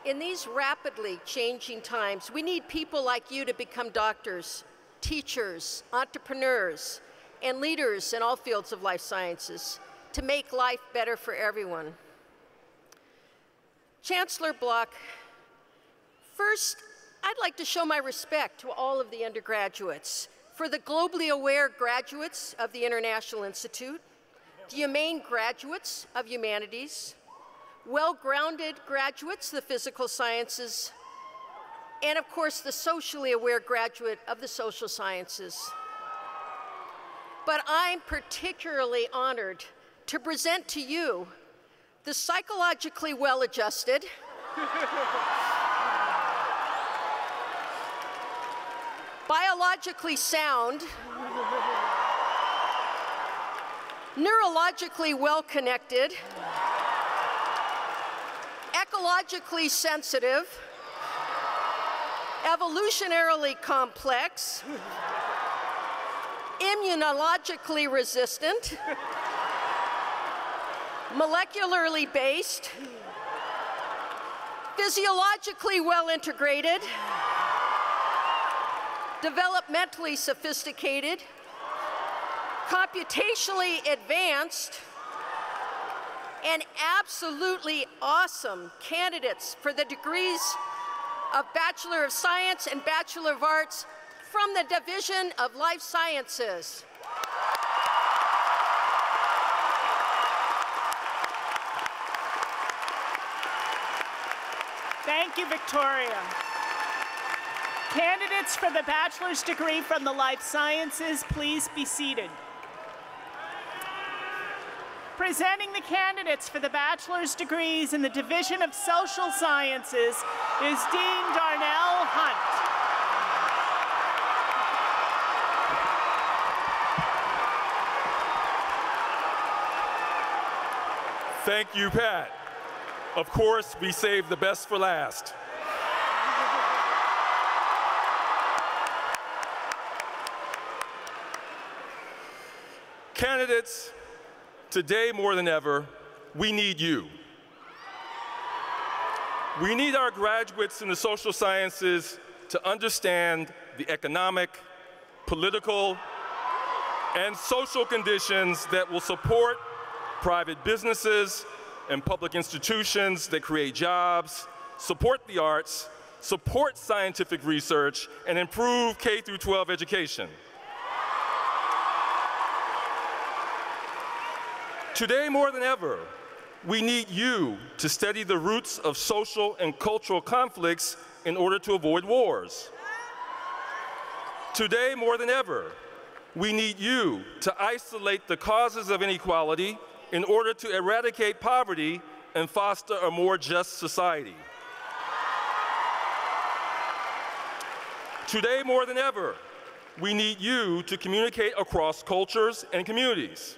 Speaker 5: In these rapidly changing times, we need people like you to become doctors, teachers, entrepreneurs, and leaders in all fields of life sciences to make life better for everyone. Chancellor Block, first, I'd like to show my respect to all of the undergraduates, for the globally aware graduates of the International Institute, the humane graduates of humanities, well-grounded graduates of the physical sciences, and of course the socially aware graduate of the social sciences. But I'm particularly honored to present to you the psychologically well-adjusted, biologically sound, neurologically well-connected, ecologically sensitive, evolutionarily complex, immunologically resistant, molecularly based, physiologically well-integrated, developmentally sophisticated, computationally advanced, and absolutely awesome candidates for the degrees of Bachelor of Science and Bachelor of Arts from the Division of Life Sciences.
Speaker 3: Thank you, Victoria. Candidates for the bachelor's degree from the Life Sciences, please be seated. Presenting the candidates for the bachelor's degrees in the Division of Social Sciences is Dean Darnell Hunt.
Speaker 6: Thank you, Pat. Of course, we saved the best for last. Candidates, today more than ever, we need you. We need our graduates in the social sciences to understand the economic, political, and social conditions that will support private businesses and public institutions that create jobs, support the arts, support scientific research, and improve K-12 education. Today, more than ever, we need you to study the roots of social and cultural conflicts in order to avoid wars. Today, more than ever, we need you to isolate the causes of inequality in order to eradicate poverty and foster a more just society. Today, more than ever, we need you to communicate across cultures and communities,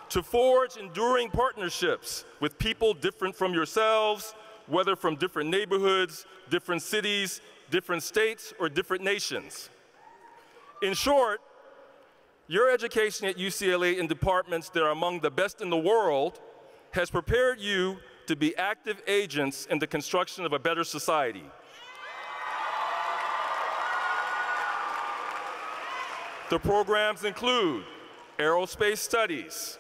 Speaker 6: to forge enduring partnerships with people different from yourselves, whether from different neighborhoods, different cities, different states, or different nations. In short, your education at UCLA in departments that are among the best in the world has prepared you to be active agents in the construction of a better society. The programs include aerospace studies,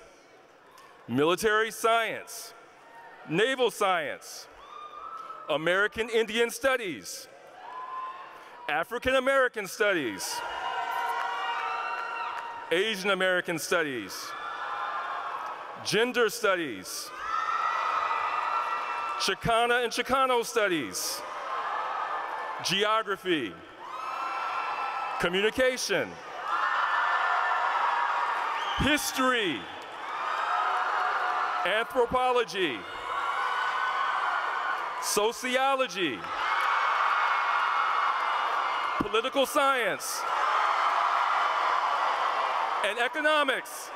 Speaker 6: military science, naval science, American Indian studies, African American studies, Asian American studies, gender studies, Chicana and Chicano studies, geography, communication, history, anthropology, sociology, political science, and economics.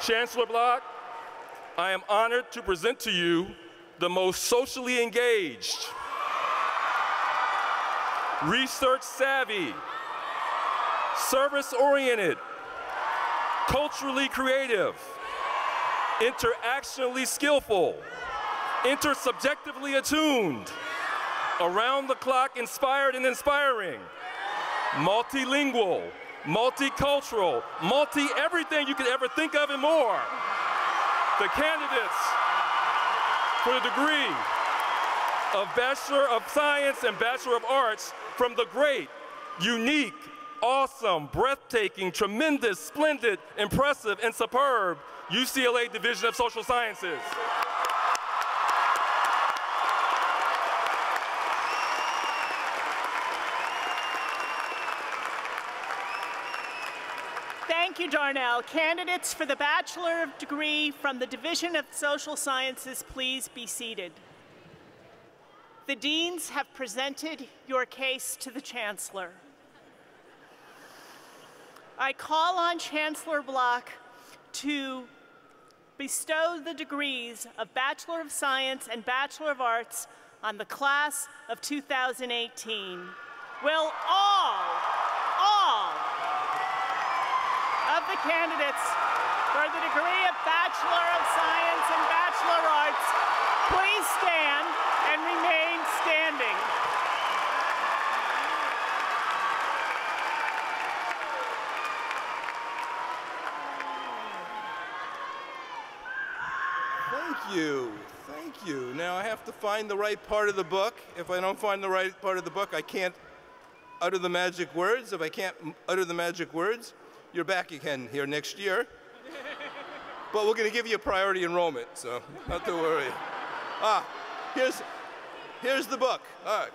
Speaker 6: Chancellor Block, I am honored to present to you the most socially engaged, research-savvy, service-oriented, culturally creative, interactionally skillful, intersubjectively attuned, around-the-clock inspired and inspiring, multilingual, multicultural, multi-everything you could ever think of and more. The candidates for the degree of Bachelor of Science and Bachelor of Arts from the great, unique, awesome, breathtaking, tremendous, splendid, impressive, and superb UCLA Division of Social Sciences.
Speaker 3: Thank you, Darnell. Candidates for the Bachelor degree from the Division of Social Sciences, please be seated. The deans have presented your case to the Chancellor. I call on Chancellor Block to bestow the degrees of Bachelor of Science and Bachelor of Arts on the class of 2018. Will all of the candidates for the degree of Bachelor of Science and Bachelor of Arts please stand and remain standing.
Speaker 4: Thank you. Now I have to find the right part of the book. If I don't find the right part of the book, I can't utter the magic words. If I can't utter the magic words, you're back again here next year. But we're going to give you a priority enrollment, so not to worry. Here's the book. All right.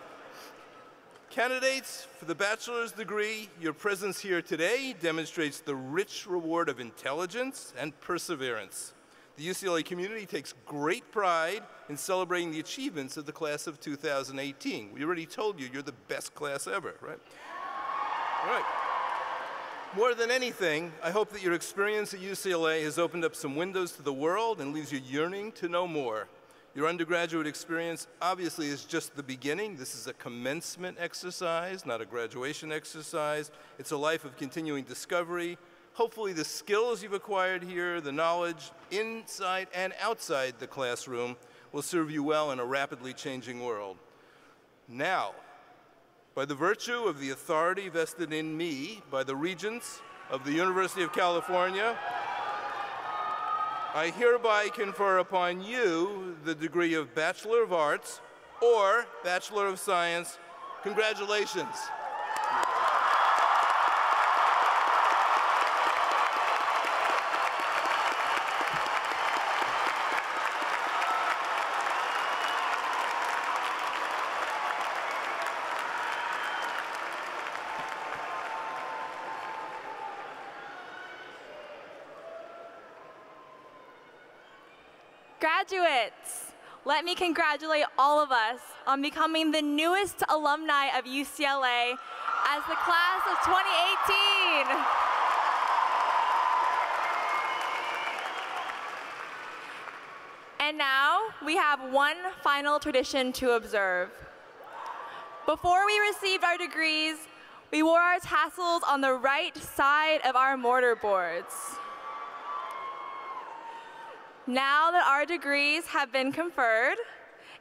Speaker 4: Candidates for the bachelor's degree, your presence here today demonstrates the rich reward of intelligence and perseverance. The UCLA community takes great pride in celebrating the achievements of the class of 2018. We already told you you're the best class ever, right? All right. More than anything, I hope that your experience at UCLA has opened up some windows to the world and leaves you yearning to know more. Your undergraduate experience obviously is just the beginning. This is a commencement exercise, not a graduation exercise. It's a life of continuing discovery, Hopefully the skills you've acquired here, the knowledge inside and outside the classroom will serve you well in a rapidly changing world. Now, by the virtue of the authority vested in me by the Regents of the University of California, I hereby confer upon you the degree of Bachelor of Arts or Bachelor of Science. Congratulations.
Speaker 9: Graduates, let me congratulate all of us on becoming the newest alumni of UCLA as the class of 2018. And now we have one final tradition to observe. Before we received our degrees, we wore our tassels on the right side of our mortar boards. Now that our degrees have been conferred,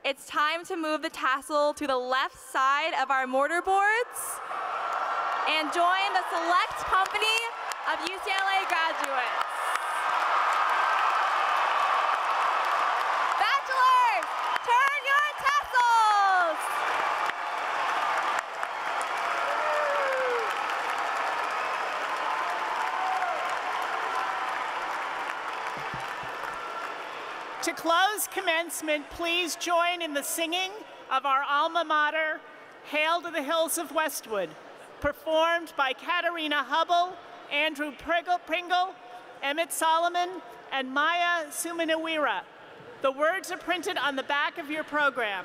Speaker 9: it's time to move the tassel to the left side of our mortar boards and join the select company of UCLA graduates. Bachelors, turn your tassels!
Speaker 3: To close commencement, please join in the singing of our alma mater, Hail to the Hills of Westwood, performed by Katarina Hubble, Andrew Pringle, Emmett Solomon, and Maya Sumanawira. The words are printed on the back of your program.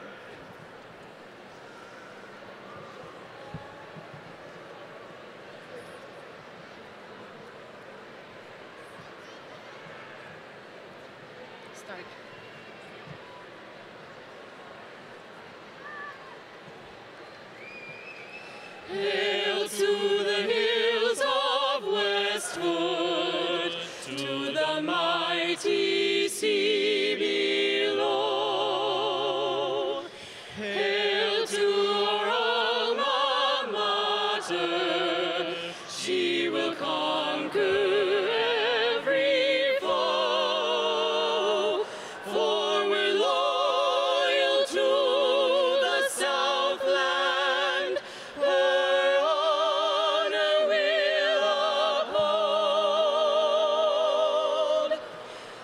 Speaker 11: Hail to the hills of Westwood, to the mighty sea below. Hail to our alma mater, she will conquer every foe. For we're loyal to the Southland, her honor we'll uphold.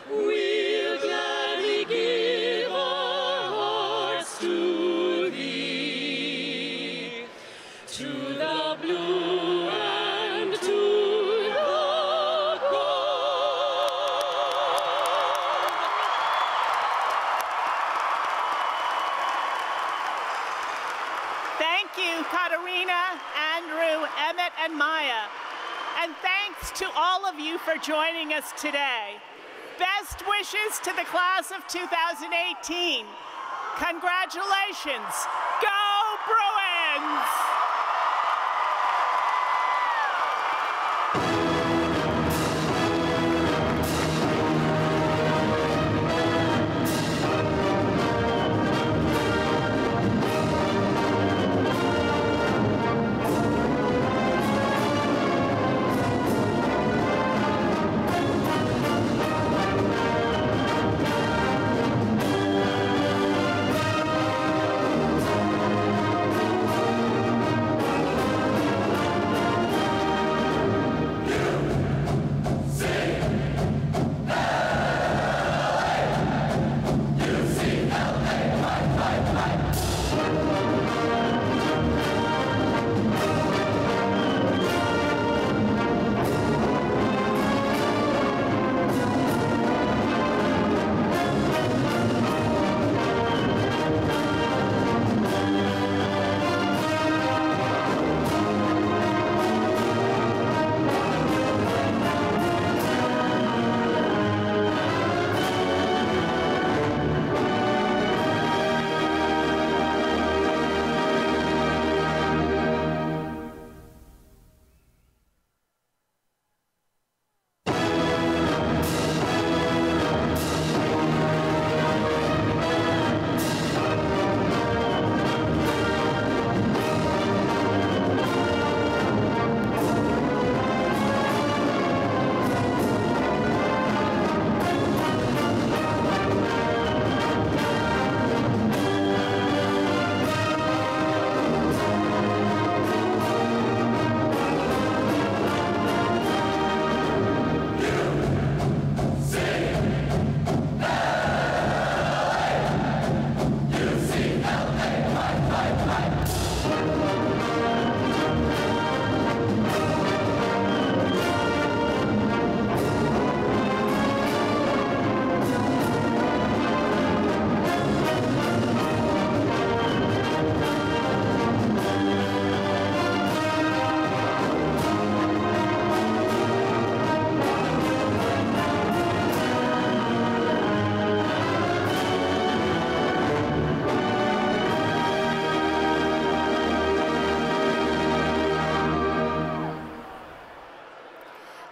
Speaker 11: We'll gladly give our hearts to thee, to the blue and to the gold.
Speaker 3: Thank you, Katarina, Andrew, Emmett, and Maya. And thanks to all of you for joining us today. Best wishes to the class of 2018. Congratulations. Go Bruins!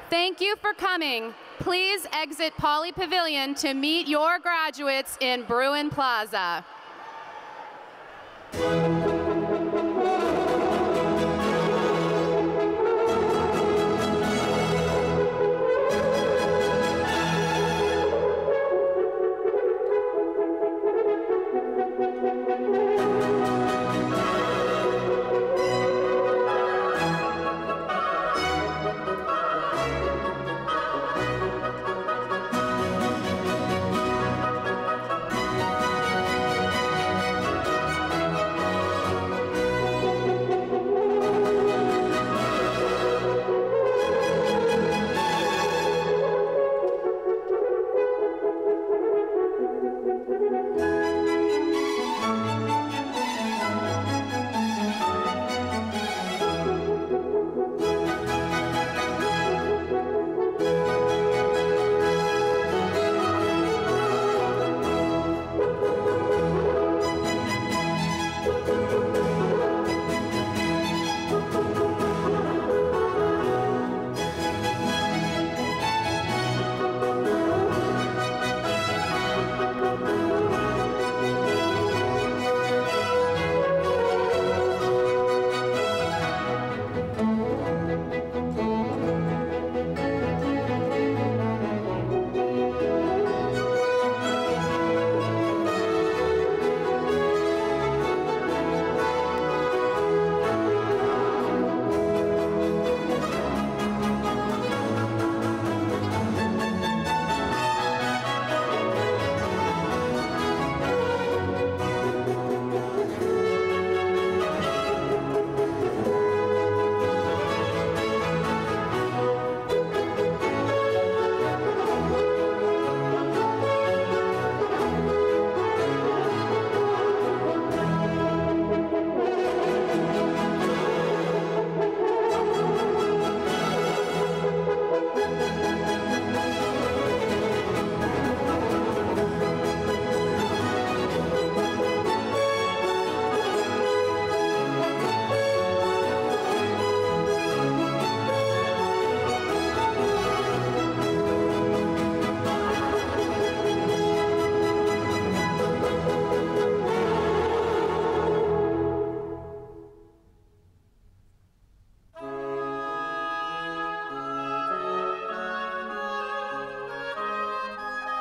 Speaker 1: Thank you for coming. Please exit Pauley Pavilion to meet your graduates in Bruin Plaza.